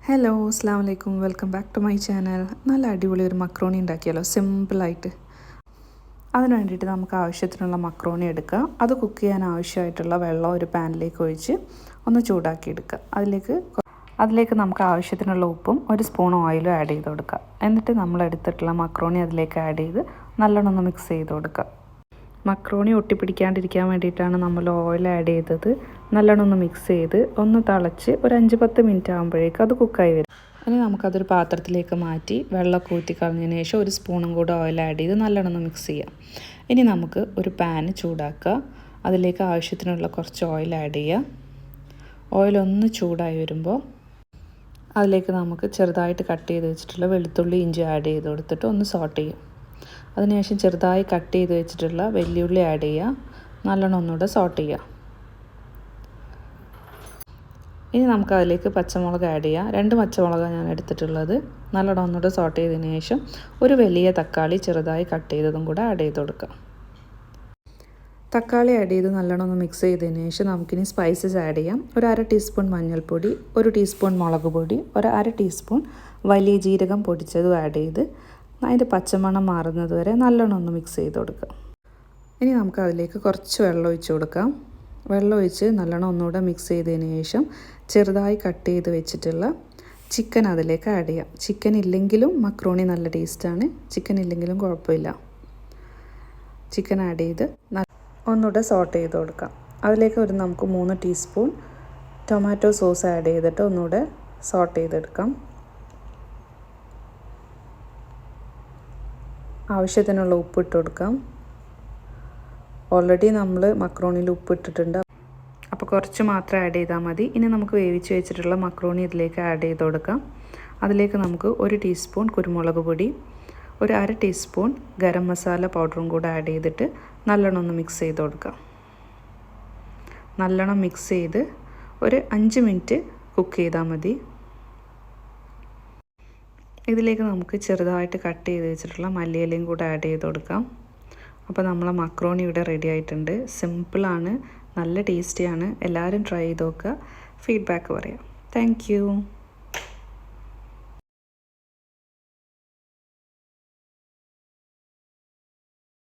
Hello അസ്സാം വലൈക്കും welcome back to my channel. നല്ല അടിപൊളി ഒരു മക്രോണി ഉണ്ടാക്കിയാലോ, സിമ്പിളായിട്ട്. അതിന് വേണ്ടിയിട്ട് നമുക്ക് ആവശ്യത്തിനുള്ള മക്രോണി എടുക്കുക. അത് കുക്ക് ചെയ്യാൻ ആവശ്യമായിട്ടുള്ള വെള്ളം ഒരു പാനിലേക്ക് ഒഴിച്ച് ഒന്ന് ചൂടാക്കി എടുക്കുക. അതിലേക്ക് നമുക്ക് ആവശ്യത്തിനുള്ള ഉപ്പും ഒരു സ്പൂൺ ഓയിലും ആഡ് ചെയ്ത് കൊടുക്കുക. എന്നിട്ട് നമ്മൾ എടുത്തിട്ടുള്ള മക്രോണി അതിലേക്ക് ആഡ് ചെയ്ത് നല്ലോണം ഒന്ന് മിക്സ് ചെയ്ത് കൊടുക്കുക. മക്രോണി ഒട്ടിപ്പിടിക്കാണ്ടിരിക്കാൻ വേണ്ടിയിട്ടാണ് നമ്മൾ ഓയിൽ ആഡ് ചെയ്തത്. നല്ലോണം ഒന്ന് മിക്സ് ചെയ്ത് ഒന്ന് തിളച്ച് ഒരു 5-10 മിനിറ്റ് ആകുമ്പോഴേക്കും അത് കുക്കായി വരും. ഇനി നമുക്കതൊരു പാത്രത്തിലേക്ക് മാറ്റി വെള്ളമൊക്കെ ഊറ്റി കളഞ്ഞതിന് ശേഷം ഒരു സ്പൂണും കൂടെ ഓയിൽ ആഡ് ചെയ്ത് നല്ലോണം ഒന്ന് മിക്സ് ചെയ്യാം. ഇനി നമുക്ക് ഒരു പാൻ ചൂടാക്കുക. അതിലേക്ക് ആവശ്യത്തിനുള്ള കുറച്ച് ഓയിൽ ആഡ് ചെയ്യുക. ഓയിൽ ഒന്ന് ചൂടായി വരുമ്പോൾ അതിലേക്ക് നമുക്ക് ചെറുതായിട്ട് കട്ട് ചെയ്ത് വെച്ചിട്ടുള്ള വെളുത്തുള്ളി ഇഞ്ചി ആഡ് ചെയ്ത് കൊടുത്തിട്ട് ഒന്ന് സോട്ട് ചെയ്യും. അതിനുശേഷം ചെറുതായി കട്ട് ചെയ്ത് വെച്ചിട്ടുള്ള വെല്ലുള്ളി ആഡ് ചെയ്യുക. നല്ലോണം ഒന്നുകൂടെ സോട്ട് ചെയ്യുക. ഇനി നമുക്ക് അതിലേക്ക് പച്ചമുളക് ആഡ് ചെയ്യാം. 2 പച്ചമുളകാണ് ഞാൻ എടുത്തിട്ടുള്ളത്. നല്ലോണം ഒന്നുകൂടെ സോട്ട് ചെയ്തതിന് ശേഷം ഒരു വലിയ തക്കാളി ചെറുതായി കട്ട് ചെയ്തതും കൂടെ ആഡ് ചെയ്ത് കൊടുക്കുക. തക്കാളി ആഡ് ചെയ്ത് നല്ലോണം ഒന്ന് മിക്സ് ചെയ്തതിന് ശേഷം നമുക്കിനി സ്പൈസസ് ആഡ് ചെയ്യാം. ഒരു 1/2 ടീസ്പൂൺ മഞ്ഞൾപ്പൊടി, 1 ടീസ്പൂൺ മുളക് പൊടി, 1/2 ടീസ്പൂൺ വലിയ ജീരകം പൊടിച്ചതും ആഡ് ചെയ്ത് അതിൻ്റെ പച്ചമണം മാറുന്നത് വരെ നല്ലോണം ഒന്ന് മിക്സ് ചെയ്ത് കൊടുക്കുക. ഇനി നമുക്ക് അതിലേക്ക് കുറച്ച് വെള്ളം ഒഴിച്ച് കൊടുക്കാം. വെള്ളം ഒഴിച്ച് നല്ലോണം ഒന്നുകൂടെ മിക്സ് ചെയ്തതിന് ശേഷം ചെറുതായി കട്ട് ചെയ്ത് വെച്ചിട്ടുള്ള ചിക്കൻ അതിലേക്ക് ആഡ് ചെയ്യാം. ചിക്കൻ ഇല്ലെങ്കിലും മക്രോണി നല്ല ടേസ്റ്റാണ്, ചിക്കൻ ഇല്ലെങ്കിലും കുഴപ്പമില്ല. ചിക്കൻ ആഡ് ചെയ്ത് ഒന്നുകൂടെ സോട്ട് ചെയ്ത് കൊടുക്കാം. അതിലേക്ക് നമുക്ക് 3 ടീസ്പൂൺ ടൊമാറ്റോ സോസ് ആഡ് ചെയ്തിട്ട് ഒന്നുകൂടെ സോട്ട് ചെയ്തെടുക്കാം. ആവശ്യത്തിനുള്ള ഉപ്പ് ഇട്ട് കൊടുക്കാം. ഓൾറെഡി നമ്മൾ മക്രോണിയിൽ ഉപ്പ് ഇട്ടിട്ടുണ്ട്, അപ്പോൾ കുറച്ച് മാത്രം ആഡ് ചെയ്താൽ മതി. ഇനി നമുക്ക് വേവിച്ച് വെച്ചിട്ടുള്ള മക്രോണി ഇതിലേക്ക് ആഡ് ചെയ്ത് കൊടുക്കാം. അതിലേക്ക് നമുക്ക് 1 ടീസ്പൂൺ കുരുമുളക് പൊടി, 1/2 ടീസ്പൂൺ ഗരം മസാല പൗഡറും കൂടെ ആഡ് ചെയ്തിട്ട് നല്ലോണം ഒന്ന് മിക്സ് ചെയ്ത് കൊടുക്കാം. നല്ലോണം മിക്സ് ചെയ്ത് ഒരു 5 മിനിറ്റ് കുക്ക് ചെയ്താൽ മതി. ഇതിലേക്ക് നമുക്ക് ചെറുതായിട്ട് കട്ട് ചെയ്ത് വെച്ചിട്ടുള്ള മല്ലിയിലയും കൂടെ ആഡ് ചെയ്ത് കൊടുക്കാം. അപ്പോൾ നമ്മളെ മക്രോണി ഇവിടെ റെഡി ആയിട്ടുണ്ട്. സിമ്പിളാണ്, നല്ല ടേസ്റ്റിയാണ്. എല്ലാവരും ട്രൈ ചെയ്ത് നോക്കുക, ഫീഡ്ബാക്ക് പറയാം. താങ്ക്